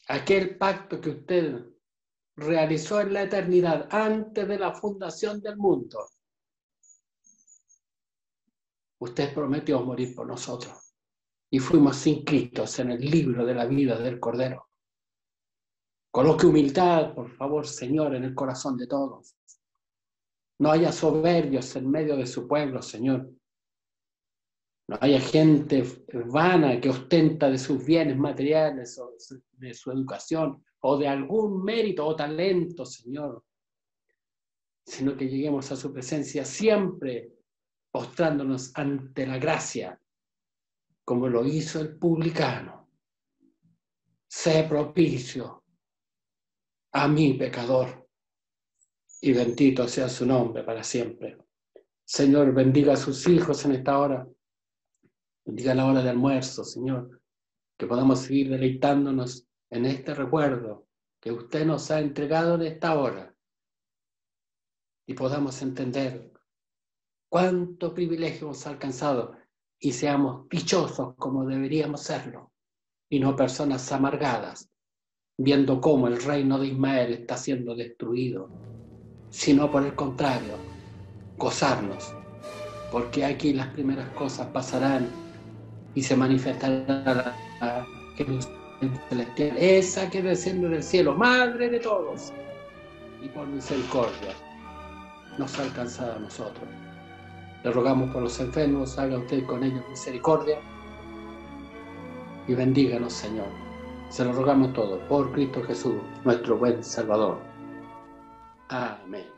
Aquel pacto que usted realizó en la eternidad antes de la fundación del mundo, usted prometió morir por nosotros y fuimos inscritos en el libro de la vida del Cordero. Coloque humildad, por favor, Señor, en el corazón de todos. No haya soberbios en medio de su pueblo, Señor. No haya gente vana que ostenta de sus bienes materiales o de su educación o de algún mérito o talento, Señor, sino que lleguemos a su presencia siempre postrándonos ante la gracia, como lo hizo el publicano. Sé propicio a mi pecador, y bendito sea su nombre para siempre. Señor, bendiga a sus hijos en esta hora. Bendiga la hora de almuerzo, Señor, que podamos seguir deleitándonos en este recuerdo que usted nos ha entregado en esta hora y podamos entender cuánto privilegio hemos alcanzado y seamos dichosos como deberíamos serlo y no personas amargadas viendo cómo el reino de Ismael está siendo destruido, sino por el contrario, gozarnos, porque aquí las primeras cosas pasarán y se manifestará la Jerusalén celestial, esa que desciende del cielo, madre de todos, y por misericordia nos ha alcanzado a nosotros. Le rogamos por los enfermos, haga usted con ellos misericordia y bendíganos, Señor. Se lo rogamos todo por Cristo Jesús, nuestro buen Salvador. Amén.